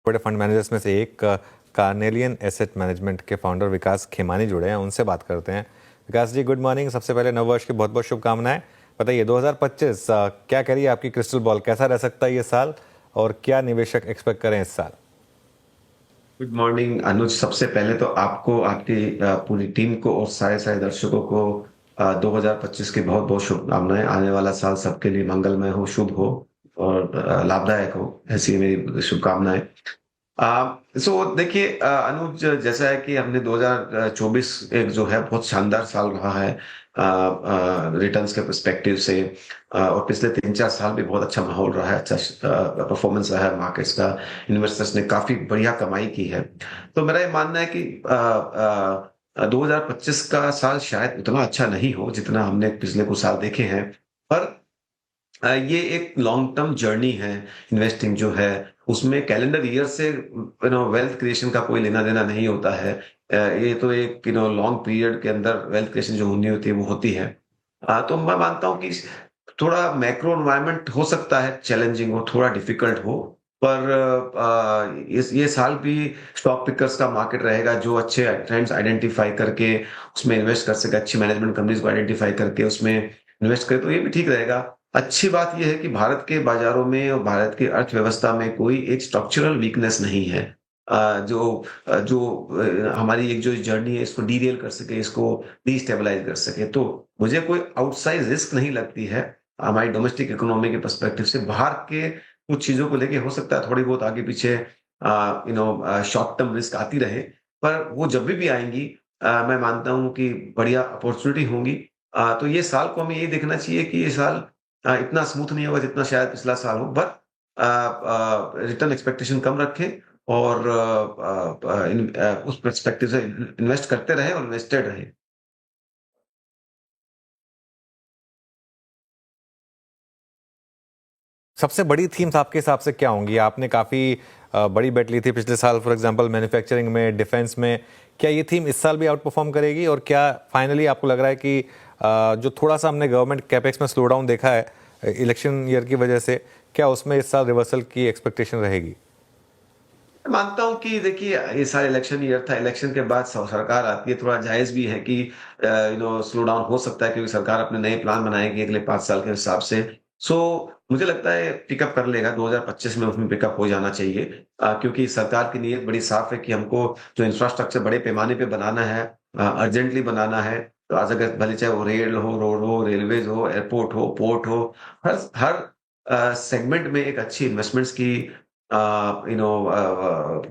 बड़े fund managers में से एक कार्नेलियन एसेट मैनेजमेंट के फाउंडर विकास खेमानी जुड़े हैं, उनसे बात करते हैं। विकास जी, गुड मॉर्निंग। सबसे पहले नव वर्ष की बहुत बहुत शुभकामनाएं। बताइए 2025 क्या कह रही है आपकी क्रिस्टल बॉल, कैसा रह सकता है ये साल और क्या निवेशक एक्सपेक्ट करें इस साल? गुड मॉर्निंग अनुज। सबसे पहले तो आपको, आपकी पूरी टीम को और सारे सारे दर्शकों को 2025 की बहुत बहुत शुभकामनाएं। आने वाला साल सबके लिए मंगलमय हो, शुभ हो और लाभदायक हो, ऐसी मेरी शुभकामनाएं। सो देखिए अनुज, जैसा है कि हमने 2024 एक जो है बहुत शानदार साल रहा है रिटर्न्स के पर्सपेक्टिव से। और पिछले 3-4 साल भी बहुत अच्छा माहौल रहा है, अच्छा परफॉर्मेंस रहा है मार्केट्स का। इन्वेस्टर्स ने काफी बढ़िया कमाई की है। तो मेरा ये मानना है कि 2025 का साल शायद उतना अच्छा नहीं हो जितना हमने पिछले कुछ साल देखे हैं, पर ये एक लॉन्ग टर्म जर्नी है। इन्वेस्टिंग जो है उसमें कैलेंडर ईयर से वेल्थ क्रिएशन का कोई लेना देना नहीं होता है। ये तो एक लॉन्ग पीरियड के अंदर वेल्थ क्रिएशन जो होनी होती है वो होती है। तो मैं मानता हूँ कि थोड़ा मैक्रो एनवायरनमेंट हो सकता है चैलेंजिंग हो, थोड़ा डिफिकल्ट हो, पर ये साल भी स्टॉक पिकर्स का मार्केट रहेगा जो अच्छे ट्रेंड्स आइडेंटिफाई करके उसमें इन्वेस्ट कर सके, अच्छी मैनेजमेंट कंपनीज को आइडेंटिफाई करके उसमें इन्वेस्ट करे, तो ये भी ठीक रहेगा। अच्छी बात यह है कि भारत के बाजारों में और भारत की अर्थव्यवस्था में कोई एक स्ट्रक्चरल वीकनेस नहीं है जो हमारी एक जो जर्नी है इसको डीरेल कर सके, इसको डीस्टेबलाइज कर सके। तो मुझे कोई आउटसाइड रिस्क नहीं लगती है हमारी डोमेस्टिक इकोनॉमी के पर्सपेक्टिव से। बाहर के कुछ चीजों को लेके हो सकता है थोड़ी बहुत आगे पीछे शॉर्ट टर्म रिस्क आती रहे, पर वो जब भी आएंगी मैं मानता हूं कि बढ़िया अपॉर्चुनिटी होंगी। तो ये साल को हमें यही देखना चाहिए कि ये साल इतना स्मूथ नहीं होगा जितना शायद पिछला साल हो, बट रिटर्न एक्सपेक्टेशन कम रखें और उस पर्सपेक्टिव से इन्वेस्ट करते रहे और इन्वेस्टेड रहे। सबसे बड़ी थीम्स आपके हिसाब से क्या होंगी? आपने काफ़ी बड़ी बेट ली थी पिछले साल, फॉर एग्जांपल मैन्युफैक्चरिंग में, डिफेंस में। क्या ये थीम इस साल भी आउट परफॉर्म करेगी और क्या फाइनली आपको लग रहा है कि जो थोड़ा सा हमने गवर्नमेंट कैपेक्स में स्लो डाउन देखा है इलेक्शन ईयर की वजह से, क्या उसमें इस साल रिवर्सल की एक्सपेक्टेशन रहेगी? मैं मानता हूं कि देखिए ये साल इलेक्शन ईयर था, इलेक्शन के बाद सरकार आती है, थोड़ा जायज भी है कि स्लो डाउन हो सकता है क्योंकि सरकार अपने नए प्लान बनाएगी अगले 5 साल के हिसाब से। सो मुझे लगता है पिकअप कर लेगा 2025 में, उसमें पिकअप हो जाना चाहिए क्योंकि सरकार की नीयत बड़ी साफ है कि हमको जो इंफ्रास्ट्रक्चर बड़े पैमाने पे बनाना है, अर्जेंटली बनाना है। तो आज अगर भले चाहे वो रेल हो, रोड हो, रेलवेज हो, एयरपोर्ट हो, पोर्ट हो, हर हर सेगमेंट में एक अच्छी इन्वेस्टमेंट्स की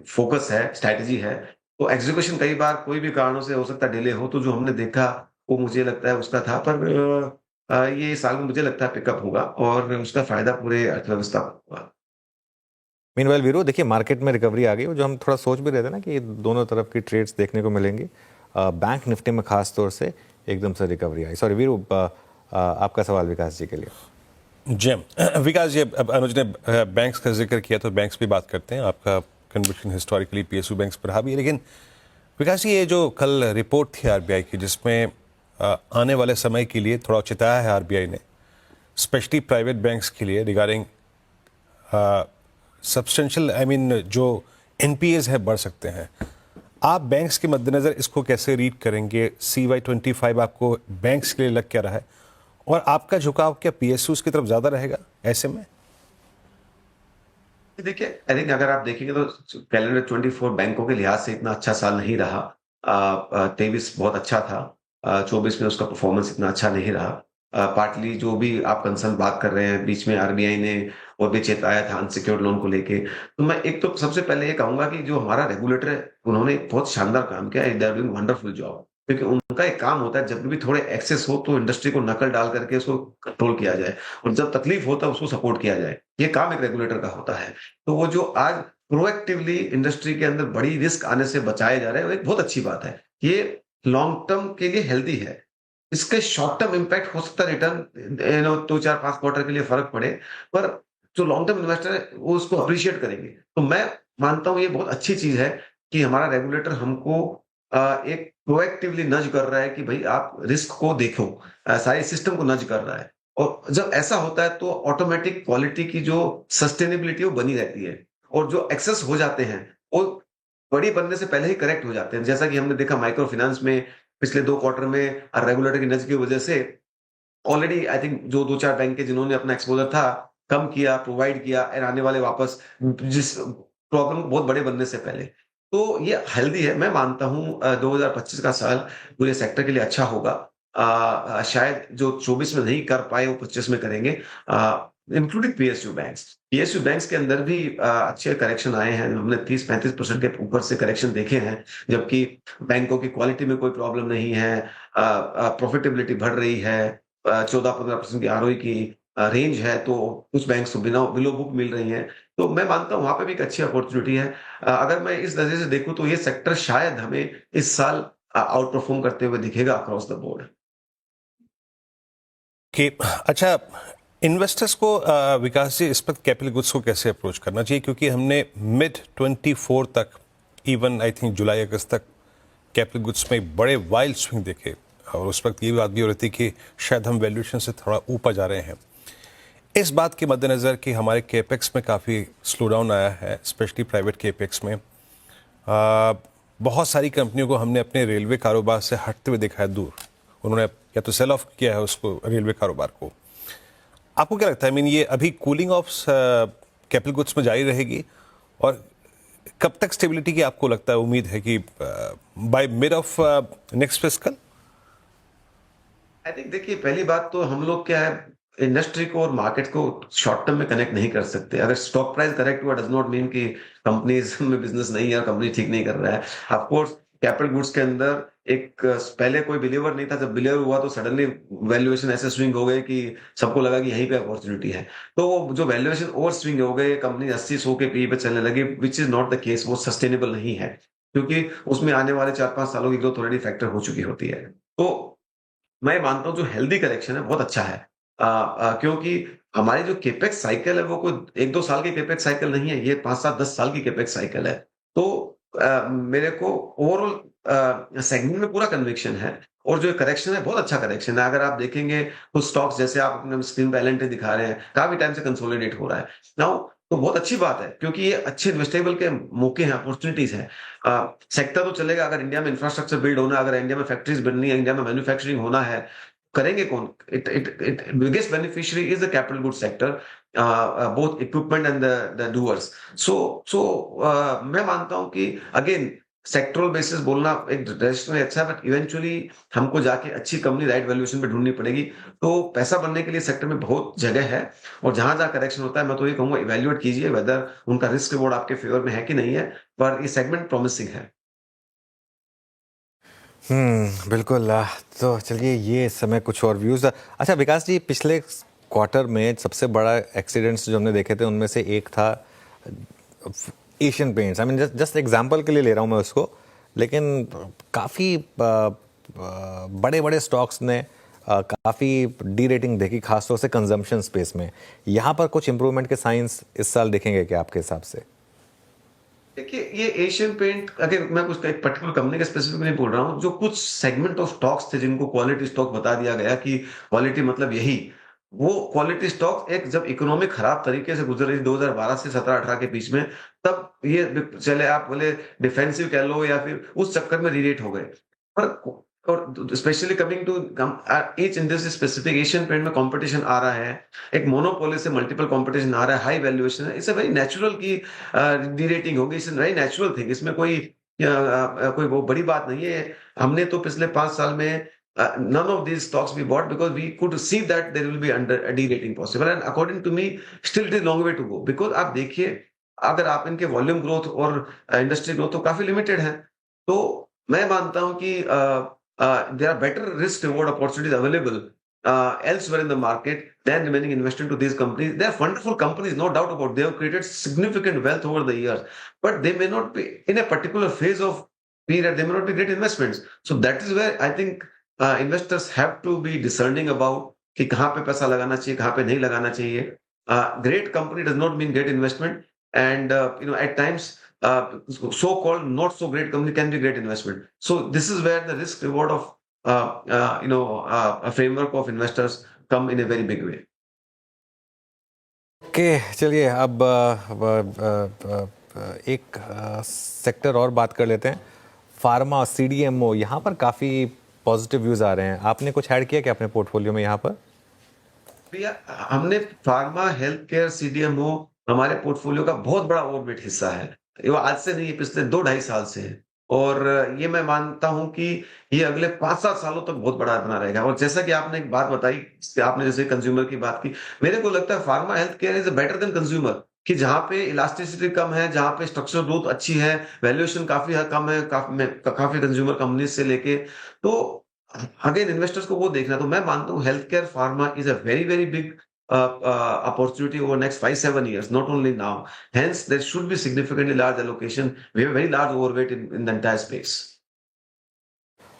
फोकस है, स्ट्रैटेजी है। तो एग्जीक्यूशन कई बार कोई भी कारणों से हो सकता है डिले हो, तो जो हमने देखा वो मुझे लगता है उसका था, पर ये साल में मुझे लगता है पिकअप होगा और उसका फायदा पूरे अर्थव्यवस्था को होगा। मीनवाइल वीरू, देखिए मार्केट में रिकवरी आ गई, और जो हम थोड़ा सोच भी रहे थे ना कि दोनों तरफ की ट्रेड्स देखने को मिलेंगी, बैंक निफ्टी में खास तौर से एकदम से रिकवरी आई। सॉरी वीरू, आपका सवाल विकास जी के लिए। जी विकास जी, अब अनुज ने बैंक्स का जिक्र किया तो बैंक्स भी बात करते हैं। आपका कन्विक्शन हिस्टोरिकली पीएसयू बैंक्स पर रहा भी है, लेकिन विकास जी, ये जो कल रिपोर्ट थी आरबीआई की जिसमें आने वाले समय के लिए थोड़ा चिताया है आरबीआई ने, स्पेशली प्राइवेट बैंक्स के लिए, रिगार्डिंग सब्सटेंशियल जो एनपीएज है बढ़ सकते हैं। आप बैंक्स के मद्देनज़र इसको कैसे रीड करेंगे? CY25 आपको बैंक्स के लिए लग क्या रहा है और आपका झुकाव क्या पीएसयूज की तरफ ज्यादा रहेगा ऐसे में? देखिए आई थिंक अगर आप देखेंगे तो कैलेंडर 24 बैंकों के लिहाज से इतना अच्छा साल नहीं रहा। 23 बहुत अच्छा था, 24 में उसका परफॉर्मेंस इतना अच्छा नहीं रहा। पार्टली जो भी आप कंसर्न बात कर रहे हैं, बीच में आरबीआई ने और भी चेताया था अनसिक्योर्ड लोन को लेके। तो मैं एक तो सबसे पहले ये कहूंगा कि जो हमारा रेगुलेटर है उन्होंने एक बहुत शानदार काम किया है, they are doing wonderful job. क्योंकि उनका एक काम होता है जब भी थोड़े एक्सेस हो तो इंडस्ट्री को नकल डाल करके उसको कंट्रोल किया जाए, और जब तकलीफ होता है उसको सपोर्ट किया जाए। ये काम एक रेगुलेटर का होता है। तो वो जो आज प्रोएक्टिवली इंडस्ट्री के अंदर बड़ी रिस्क आने से बचाए जा रहे हैं, वो एक बहुत अच्छी बात है। ये लॉन्ग टर्म के लिए हेल्दी है। इसके शॉर्ट टर्म इम्पैक्ट हो सकता है रिटर्न 2, 4, 5 क्वार्टर के लिए फर्क पड़े, पर जो लॉन्ग टर्म इन्वेस्टर है वो उसको अप्रिशिएट करेंगे। तो मैं मानता हूं ये बहुत अच्छी चीज है कि हमारा रेगुलेटर हमको एक प्रोएक्टिवली नज कर रहा है कि भाई आप रिस्क को देखो, सारे सिस्टम को नज कर रहा है। और जब ऐसा होता है तो ऑटोमेटिक क्वालिटी की जो सस्टेनेबिलिटी वो बनी रहती है। और जो एक्सेस हो जाते हैं वो बड़ी बनने से पहले ही करेक्ट हो जाते हैं। जैसा कि हमने देखा माइक्रो फाइनेंस में पिछले 2 क्वार्टर में रेगुलेटरी नज़र की वजह से ऑलरेडी आई थिंक जो 2-4 बैंक के जिन्होंने अपना एक्सपोज़र था, कम किया, प्रोवाइड किया और आने वाले वापस जिस प्रॉब्लम बहुत बड़े बनने से पहले। तो ये हेल्दी है, मैं मानता हूँ 2025 का साल पूरे सेक्टर के लिए अच्छा होगा। शायद जो 24 में नहीं कर पाए वो 25 में करेंगे including PSU banks. PSU banks के अंदर भी अच्छे करेक्शन आए हैं, हमने 30-35% के ऊपर से करेक्शन देखे हैं, जबकि बैंकों की क्वालिटी में कोई प्रॉब्लम नहीं है। प्रॉफिटेबिलिटी बढ़ रही है, 14-15% की आरओई की रेंज है, तो कुछ बैंक्स तो बिलो बुक मिल रही हैं। तो मैं मानता हूँ वहाँ पे भी एक अच्छी अपॉर्च्युनिटी है। अगर मैं इस नज़रिए से देखूँ तो ये सेक्टर शायद हमें इस साल आउट परफॉर्म करते हुए दिखेगा अक्रॉस द बोर्ड। कि अच्छा, इन्वेस्टर्स को विकास जी इस वक्त कैपिटल गुड्स को कैसे अप्रोच करना चाहिए, क्योंकि हमने मिड 24 तक, इवन आई थिंक जुलाई अगस्त तक कैपिटल गुड्स में बड़े वाइल्ड स्विंग देखे, और उस वक्त ये बात भी हो रही थी कि शायद हम वैल्यूएशन से थोड़ा ऊपर जा रहे हैं। इस बात के मद्देनज़र कि हमारे केपेक्स में काफ़ी स्लो डाउन आया है, स्पेशली प्राइवेट केपेक्स में, बहुत सारी कंपनियों को हमने अपने रेलवे कारोबार से हटते हुए देखा है दूर। उन्होंने या तो सेल ऑफ किया है उसको, रेलवे कारोबार को। आपको क्या लगता है, आई मीन ये अभी कूलिंग ऑफ कैपिटल गुड्स में जारी रहेगी, और कब तक स्टेबिलिटी की आपको लगता है, उम्मीद है कि by mid of next fiscal? I think देखिए पहली बात तो हम लोग क्या है इंडस्ट्री को और मार्केट को शॉर्ट टर्म में कनेक्ट नहीं कर सकते। अगर स्टॉक प्राइस करेक्ट हुआ डज नॉट मीन कि कंपनीज में बिजनेस नहीं है और कंपनी ठीक नहीं कर रहा है। ऑफ कोर्स कैपिटल गुड्स के अंदर एक पहले कोई बिलीवर नहीं था, जब बिलीवर हुआ तो सडनली वैल्यूएशन ऐसे स्विंग हो गए कि सबको लगा कि यहीं पे अपॉर्चुनिटी है। तो जो वैल्यूएशन और स्विंग हो गए, कंपनी 80-100 के पी पे चलने लगी, which is not the case. वो सस्टेनेबल नहीं है, क्योंकि उसमें आने वाले 4-5 सालों की ग्रोथ ऑलरेडी फैक्टर हो चुकी होती है। तो मैं मानता हूँ जो हेल्दी करेक्शन है बहुत अच्छा है। क्योंकि हमारी जो केपेक्स साइकिल है वो कोई 1-2 साल की केपेक्स साइकिल नहीं है, ये 5-7-10 साल की केपेक्स साइकिल है। तो मेरे को ओवरऑल सेगमेंट में पूरा कन्विक्शन है, और जो करेक्शन है बहुत अच्छा करेक्शन है। अगर आप देखेंगे कुछ स्टॉक्स जैसे आप अपने स्क्रीन पे एल&टी दिखा रहे हैं, काफ़ी टाइम से कंसोलिडेट हो रहा है। नाउ तो बहुत अच्छी बात है, क्योंकि ये अच्छे इन्वेस्टेबल के मौके हैं, अपॉर्चुनिटीज़ हैं। सेक्टर तो चलेगा अगर इंडिया में इंफ्रास्ट्रक्चर बिल्ड होना है, अगर इंडिया में फैक्ट्रीज बननी है, इंडिया में मैन्युफैक्चरिंग होना है, करेंगे कौन? It biggest beneficiary is the capital good sector, both equipment and the doers. So मैं मानता हूं कि अगेन सेक्टरल बेसिस बोलना एक डायरेक्शन में अच्छा है, बट इवेंचुअली हमको जाके अच्छी कंपनी राइट वैल्यूएशन पे ढूंढनी पड़ेगी। तो पैसा बनने के लिए सेक्टर में बहुत जगह है, और जहां जहां करेक्शन होता है मैं तो ये कहूंगा इवेल्युएट कीजिए वेदर उनका रिस्क रिवॉर्ड आपके फेवर में है कि नहीं है, पर ये सेगमेंट प्रॉमिसिंग है। बिल्कुल। तो चलिए ये इस समय कुछ और व्यूज़। अच्छा विकास जी, पिछले क्वार्टर में सबसे बड़ा एक्सीडेंट्स जो हमने देखे थे उनमें से एक था Asian paints. I mean just example के लिए ले रहा हूँ मैं उसको, लेकिन काफ़ी बड़े बड़े स्टॉक्स ने काफ़ी डी रेटिंग देखी, खासतौर से कंजम्पशन स्पेस में। यहाँ पर कुछ इंप्रूवमेंट के साइंस इस साल देखेंगे क्या आपके हिसाब से? देखिए ये एशियन पेंट, अगर मैं कुछ एक पर्टिकुलर कंपनी का स्पेसिफिक नहीं बोल रहा हूँ, जो कुछ सेगमेंट ऑफ स्टॉक्स थे जिनको क्वालिटी स्टॉक बता दिया गया कि क्वालिटी मतलब यही, वो क्वालिटी स्टॉक एक जब इकोनॉमी खराब तरीके से गुजर रही 2012 से 17-18 के बीच में, तब ये चले आप बोले डिफेंसिव कह लो या फिर उस चक्कर में रीरेट हो गए। पर और specially coming to each industry specific, Asian paint में कंपटीशन आ रहा है, एक मोनोपोली से मल्टीपल कंपटीशन आ रहा है, हाई वैल्यूएशन है, इट्स अ वेरी नेचुरल की डी-रेटिंग होगी, इट्स वेरी नेचुरल थिंग। इसमें कोई कोई वो बड़ी बात नहीं है। हमने तो पिछले 5 साल में none of these stocks we bought because we could see that there will be under a de-rating possible, and according to me still it is long way to go, because आप देखिए अगर आप इनके वॉल्यूम ग्रोथ और industry growth तो काफी limited है। तो मैं मानता हूं कि there are better risk reward opportunities available elsewhere in the market than remaining invested to these companies. They are wonderful companies, no doubt about it. They have created significant wealth over the years, but they may not be in a particular phase of period. They may not be great investments. So that is where I think investors have to be discerning about कि कहाँ पे पैसा लगाना चाहिए, कहाँ पे नहीं लगाना चाहिए. Great company does not mean great investment, and at times so-called not so great company can be great investment. So this is where the risk reward of a framework of investors come in a very big way. Okay, चलिए अब एक sector और बात कर लेते हैं, pharma CDMO. यहाँ पर काफ़ी पॉजिटिव व्यूज़ आ रहे हैं। आपने कुछ ऐड किया क्या अपने पोर्टफोलियो में यहाँ पर? भैया हमने फार्मा हेल्थ केयर सीडीएमओ हमारे पोर्टफोलियो का बहुत बड़ा ओवरवेट हिस्सा है। ये आज से नहीं, पिछले 2 ढाई साल से है। और ये मैं मानता हूं कि ये अगले 5-7 सालों तक बहुत बड़ा बना रहेगा। और जैसा कि आपने एक बात बताई, आपने जैसे कंज्यूमर की बात की, मेरे को लगता है pharma health care is better than consumer. कि जहां पे इलास्टिसिटी कम है, जहां पे स्ट्रक्चरल ग्रोथ अच्छी है, वैल्यूएशन काफी कम है, काफी कंज्यूमर कंपनी से लेके, तो अगेन इन्वेस्टर्स को वो देखना। तो मैं मानता हूँ health care pharma is a very very big opportunity over next 5-7 years, not only now. Hence, there should be significantly large allocation. We have a very large overweight in the entire space.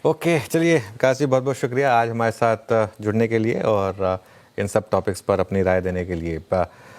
Okay, चलिए विकास जी, बहुत बहुत शुक्रिया आज हमारे साथ जुड़ने के लिए और इन सब टॉपिक्स पर अपनी राय देने के लिए।